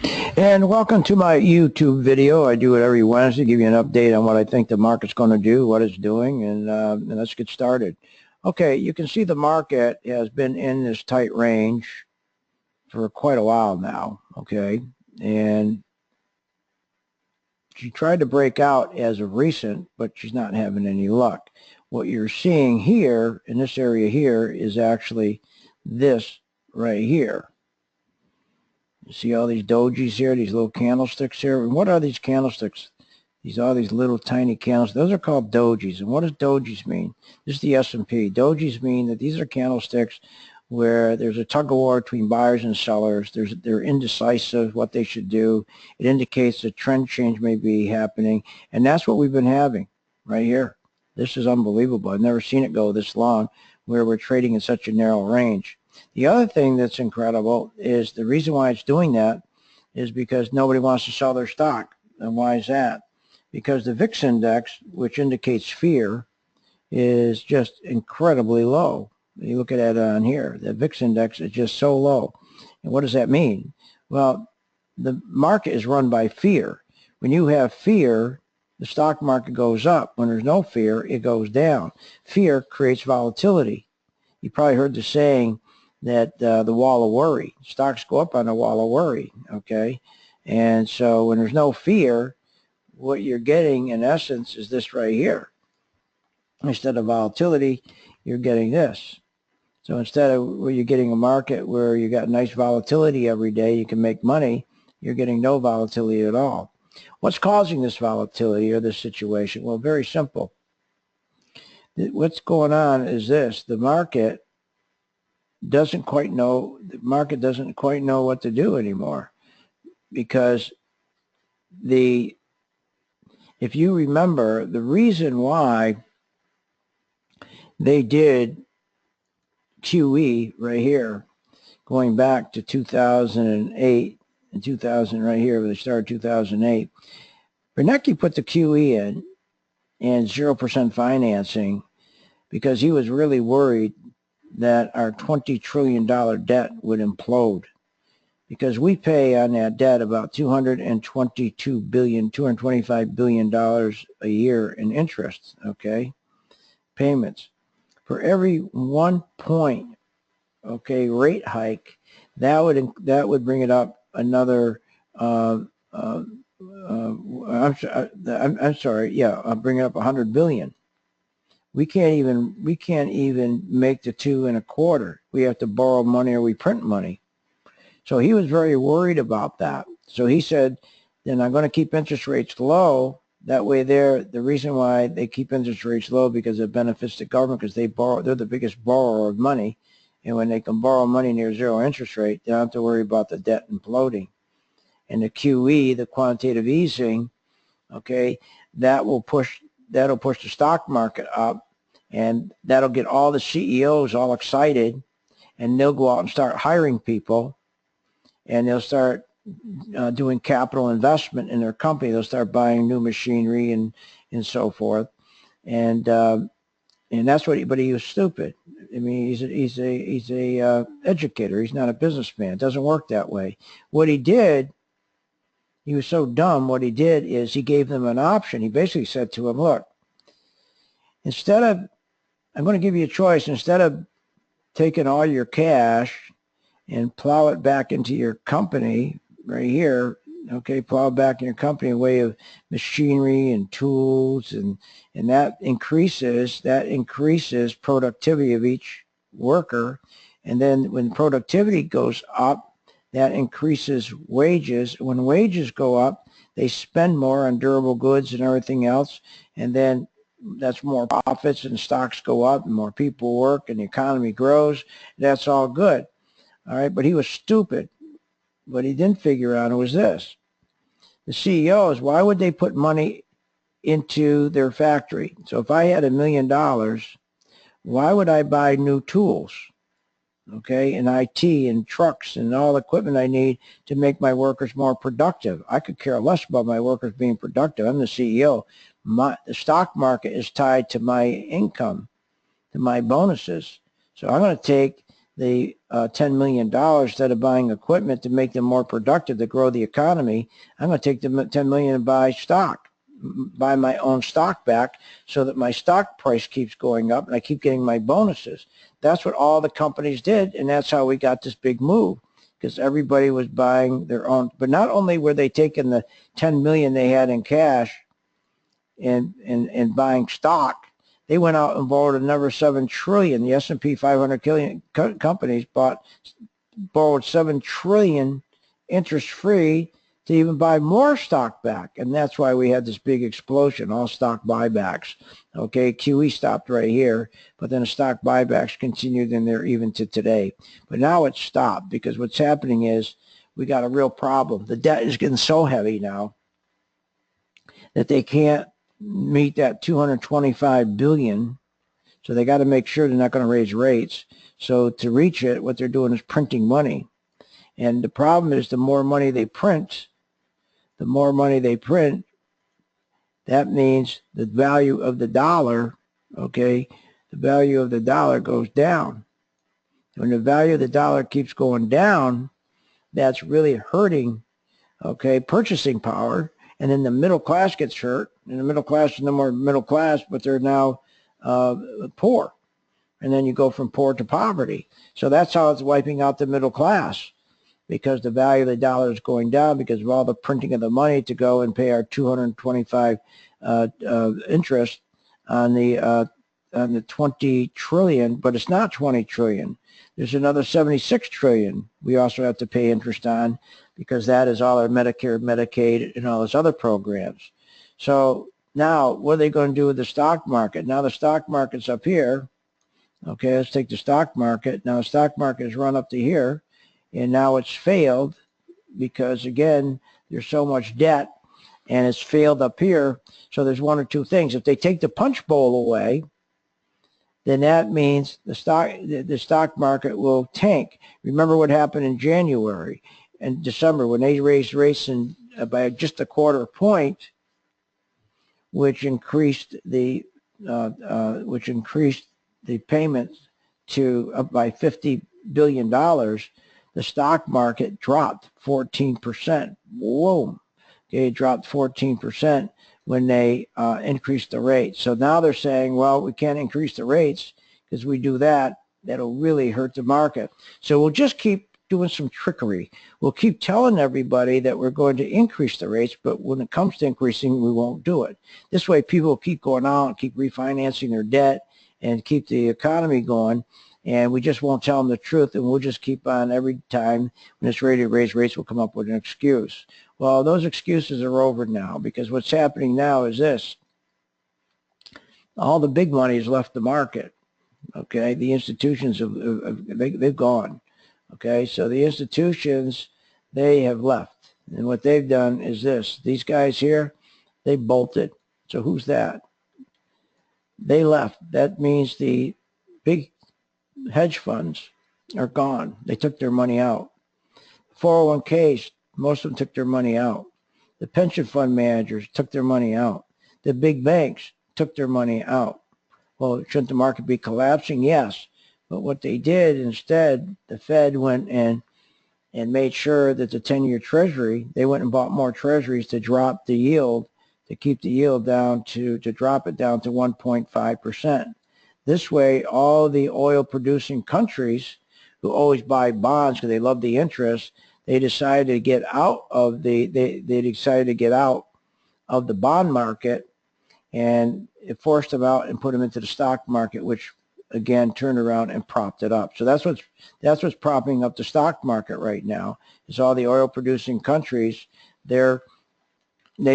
And welcome to my YouTube video. I do it every Wednesday, give you an update on what I think the market's going to do, what it's doing, and let's get started. Okay, you can see the market has been in this tight range for quite a while now, okay? And she tried to break out as of recent, but she's not having any luck. What you're seeing here, in this area here, is actually this right here. You see all these dojis here, these little candlesticks here? And what are these candlesticks? All these little tiny candles. Those are called dojis. And what does dojis mean? This is the S&P. Dojis mean that these are candlesticks where there's a tug of war between buyers and sellers. They're indecisive what they should do. It indicates a trend change may be happening. And that's what we've been having right here. This is unbelievable. I've never seen it go this long where we're trading in such a narrow range. The other thing that's incredible is the reason why it's doing that is because nobody wants to sell their stock. And why is that? Because the VIX index, which indicates fear, is just incredibly low. You look at it on here. The VIX index is just so low. And what does that mean? Well, the market is run by fear. When you have fear, the stock market goes up. When there's no fear, it goes down. Fear creates volatility. You probably heard the saying that the wall of worry. Stocks go up on the wall of worry, okay? And so when there's no fear, what you're getting in essence is this right here. Instead of volatility, you're getting this. So instead of where you're getting a market where you got nice volatility every day, you can make money, you're getting no volatility at all. What's causing this volatility or this situation? Well, very simple. What's going on is this. The market doesn't quite know what to do anymore, because if you remember, the reason why they did QE right here, going back to 2008 and 2000 right here, where they started 2008, Bernanke put the QE in and 0% financing because he was really worried that our $20 trillion debt would implode, because we pay on that debt about $225 billion a year in interest, okay, payments. For every 1 point, okay, rate hike, that would bring it up another. I'm sorry, yeah, I'll bring it up 100 billion. We can't even make the 2.25. We have to borrow money or we print money. So he was very worried about that. So he said, then I'm going to keep interest rates low. That way the reason why they keep interest rates low, because it benefits the government, because they're the biggest borrower of money. And when they can borrow money near zero interest rate, they don't have to worry about the debt imploding. And the QE, the quantitative easing, okay, that'll push the stock market up, and that'll get all the CEOs all excited, and they'll go out and start hiring people, and they'll start doing capital investment in their company. They'll start buying new machinery and so forth, and that's what. But he was stupid. I mean, he's a educator. He's not a businessman. It doesn't work that way. What he did, he was so dumb. What he did is he gave them an option. He basically said to them, "Look, I'm going to give you a choice. Instead of taking all your cash and plow it back into your company right here, okay, plow back in your company in way of machinery and tools, and that increases productivity of each worker. And then when productivity goes up, that increases wages. When wages go up, they spend more on durable goods and everything else, and then that's more profits, and stocks go up, and more people work, and the economy grows. That's all good." All right, but he was stupid. What he didn't figure out was this. The CEOs, why would they put money into their factory? So if I had $1 million, why would I buy new tools, okay, and IT and trucks and all the equipment I need to make my workers more productive? I could care less about my workers being productive. I'm the CEO. The stock market is tied to my income, to my bonuses. So I'm going to take the $10 million instead of buying equipment to make them more productive, to grow the economy, I'm going to take the $10 million and buy stock, buy my own stock back so that my stock price keeps going up and I keep getting my bonuses. That's what all the companies did, and that's how we got this big move, because everybody was buying their own. But not only were they taking the 10 million they had in cash and buying stock, they went out and borrowed another 7 trillion. The S&P 500 companies borrowed 7 trillion interest-free to even buy more stock back. And that's why we had this big explosion, all stock buybacks. Okay, QE stopped right here, but then the stock buybacks continued in there even to today. But now it's stopped, because what's happening is we got a real problem. The debt is getting so heavy now that they can't meet that 225 billion. So they got to make sure they're not going to raise rates. So to reach it, what they're doing is printing money. And the problem is, the more money they print, that means the value of the dollar, okay, the value of the dollar goes down. When the value of the dollar keeps going down, that's really hurting, okay, purchasing power. And then the middle class gets hurt. And the middle class is no more middle class, but they're now poor. And then you go from poor to poverty. So that's how it's wiping out the middle class, because the value of the dollar is going down because of all the printing of the money to go and pay our 225 interest on the 20 trillion, but it's not 20 trillion. There's another 76 trillion we also have to pay interest on, because that is all our Medicare, Medicaid, and all those other programs. So now what are they going to do with the stock market? Now the stock market's up here. Okay, let's take the stock market. Now the stock market has run up to here, and now it's failed because, again, there's so much debt, and it's failed up here. So there's one or two things. If they take the punch bowl away, then that means the stock market will tank. Remember what happened in January and December when they raised rates by just a quarter point, which increased the payments to up by $50 billion. The stock market dropped 14%. Whoa. Okay, it dropped 14% when they increased the rate. So now they're saying, well, we can't increase the rates because we do that, that'll really hurt the market. So we'll just keep doing some trickery. We'll keep telling everybody that we're going to increase the rates, but when it comes to increasing, we won't do it. This way people will keep going out and keep refinancing their debt and keep the economy going. And we just won't tell them the truth, and we'll just keep on every time when it's ready to raise rates, we'll come up with an excuse. Well, those excuses are over now, because what's happening now is this. All the big money has left the market, okay? The institutions, they've gone, okay? So the institutions, they have left. And what they've done is this. These guys here, they bolted. So who's that? They left. That means the big hedge funds are gone. They took their money out. 401ks, most of them took their money out. The pension fund managers took their money out. The big banks took their money out. Well, shouldn't the market be collapsing? Yes. But what they did instead, the Fed went in and made sure that the 10-year Treasury, they went and bought more Treasuries to drop the yield, to keep the yield down, to drop it down to 1.5%. This way, all the oil-producing countries who always buy bonds because they love the interest, they decided to get out of the bond market, and it forced them out and put them into the stock market, which again turned around and propped it up. So that's what's propping up the stock market right now. Is all the oil-producing countries, they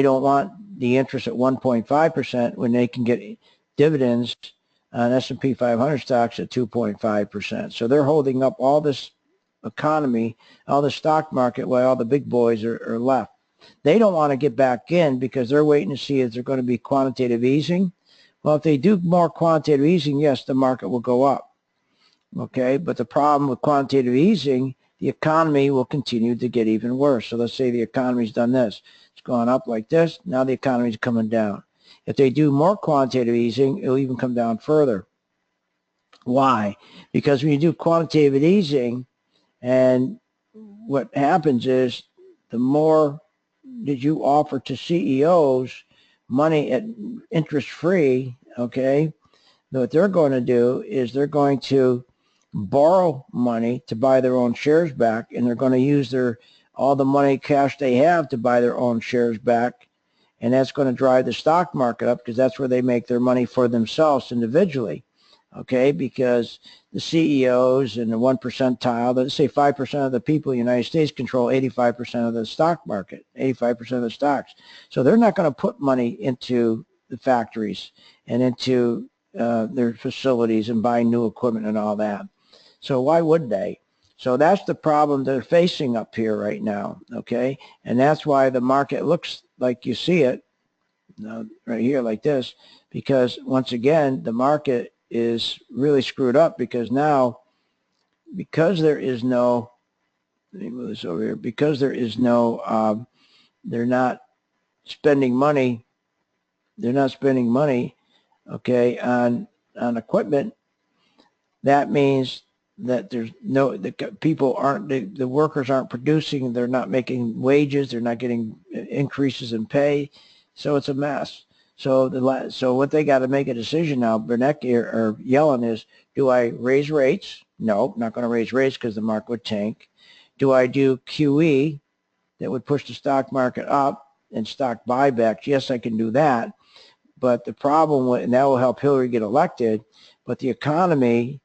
don't want the interest at 1.5% when they can get dividends on S&P 500 stocks at 2.5%. So they're holding up all this economy, all the stock market, while all the big boys are left. They don't want to get back in because they're waiting to see if there's going to be quantitative easing. Well, if they do more quantitative easing, yes, the market will go up. Okay, but the problem with quantitative easing, the economy will continue to get even worse. So let's say the economy's done this. It's gone up like this. Now the economy's coming down. If they do more quantitative easing, it'll even come down further. Why? Because when you do quantitative easing, and what happens is the more that you offer to CEOs money at interest free, okay, what they're going to do is they're going to borrow money to buy their own shares back, and they're going to use their all the money cash they have to buy their own shares back, and that's going to drive the stock market up because that's where they make their money for themselves individually. Okay, because the CEOs and the 1 percentile, let's say 5% of the people in the United States control 85% of the stock market, 85% of the stocks. So they're not going to put money into the factories and into their facilities and buy new equipment and all that. So why would they? So that's the problem they're facing up here right now, okay? And that's why the market looks like you see it right here like this, because once again, the market is really screwed up because now, because there is no, let me move this over here, because there is no, they're not spending money, okay, on equipment. That means that there's no, the people aren't, the workers aren't producing, they're not making wages, they're not getting increases in pay, so it's a mess. So what they got to make a decision now, Bernanke or Yellen, is, do I raise rates? No, not going to raise rates because the market would tank. Do I do QE that would push the stock market up and stock buybacks? Yes, I can do that. But the problem, and that will help Hillary get elected, but the economy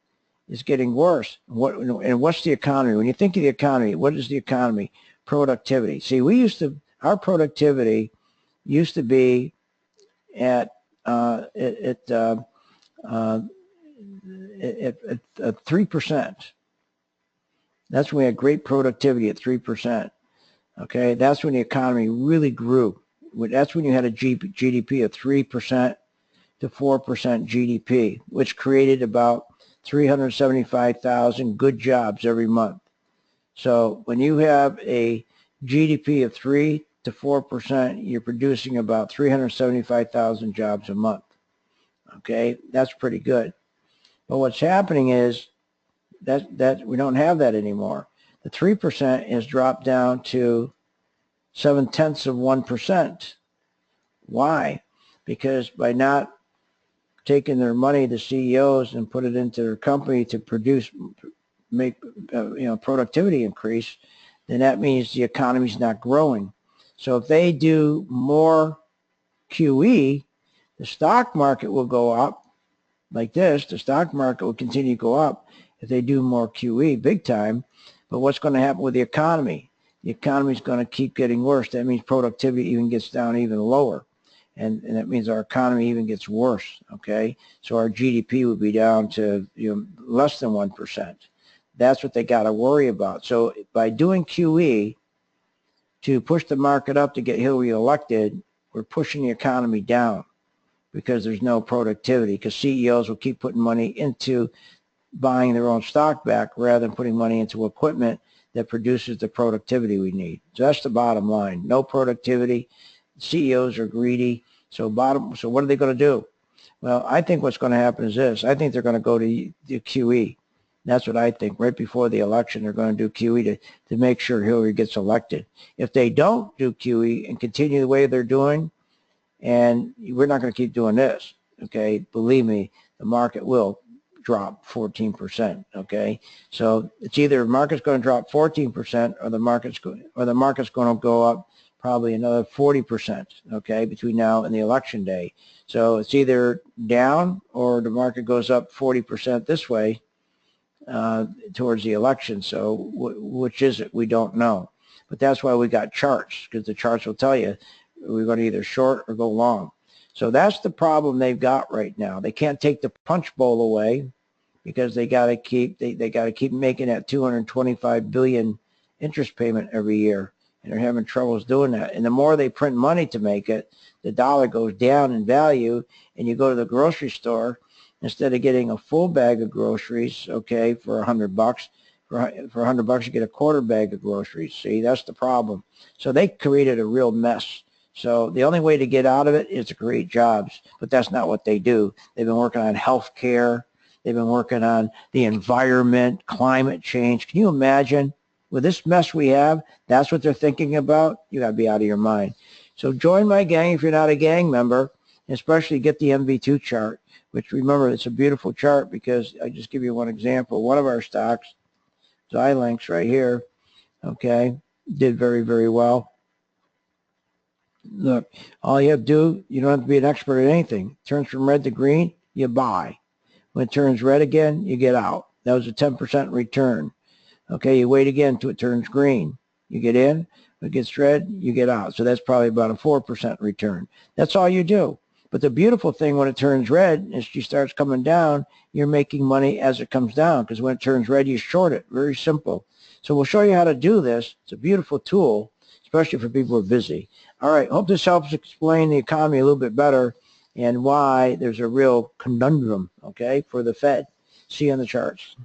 is getting worse. What's the economy? When you think of the economy, what is the economy? Productivity. See, our productivity used to be at 3%. That's when we had great productivity at 3%. Okay, that's when the economy really grew. That's when you had a GDP of 3% to 4% GDP, which created about 375,000 good jobs every month. So when you have a GDP of 3 to 4%, you're producing about 375,000 jobs a month. Okay, that's pretty good. But what's happening is that we don't have that anymore. The 3% has dropped down to 0.7%. Why? Because by not taking their money, the CEOs, and put it into their company to make productivity increase, then that means the economy's not growing. So if they do more QE, the stock market will go up like this. The stock market will continue to go up if they do more QE big time. But what's going to happen with the economy? The economy is going to keep getting worse. That means productivity even gets down even lower. And that means our economy even gets worse, okay? So our GDP would be down to less than 1%. That's what they got to worry about. So by doing QE to push the market up to get Hillary elected, we're pushing the economy down because there's no productivity, because CEOs will keep putting money into buying their own stock back rather than putting money into equipment that produces the productivity we need. So that's the bottom line. No productivity. CEOs are greedy. So what are they going to do? Well, I think what's going to happen is this. I think they're going to go to QE. That's what I think. Right before the election, they're going to do QE to make sure Hillary gets elected. If they don't do QE and continue the way they're doing, and we're not going to keep doing this, okay? Believe me, the market will drop 14%, okay? So it's either the market's going to drop 14% or the market's going to go up probably another 40%, okay, between now and the election day. So it's either down or the market goes up 40% this way towards the election. So which is it? We don't know. But that's why we got charts, because the charts will tell you we're going to either short or go long. So that's the problem they've got right now. They can't take the punch bowl away because they got to keep making that $225 billion interest payment every year. And they're having troubles doing that. And the more they print money to make it, the dollar goes down in value. And you go to the grocery store, instead of getting a full bag of groceries, okay, for $100, for $100 you get a quarter bag of groceries. See, that's the problem. So they created a real mess. So the only way to get out of it is to create jobs. But that's not what they do. They've been working on health care. They've been working on the environment, climate change. Can you imagine? With this mess we have, that's what they're thinking about? You got to be out of your mind. So join my gang if you're not a gang member, and especially get the MV2 chart, which, remember, it's a beautiful chart because I just give you one example. One of our stocks, Xilinx right here, okay, did very, very well. Look, all you have to do, you don't have to be an expert at anything. It turns from red to green, you buy. When it turns red again, you get out. That was a 10% return. Okay, you wait again until it turns green. You get in. When it gets red, you get out. So that's probably about a 4% return. That's all you do. But the beautiful thing when it turns red, as she starts coming down, you're making money as it comes down, because when it turns red, you short it. Very simple. So we'll show you how to do this. It's a beautiful tool, especially for people who are busy. All right, hope this helps explain the economy a little bit better and why there's a real conundrum, okay, for the Fed. See you on the charts.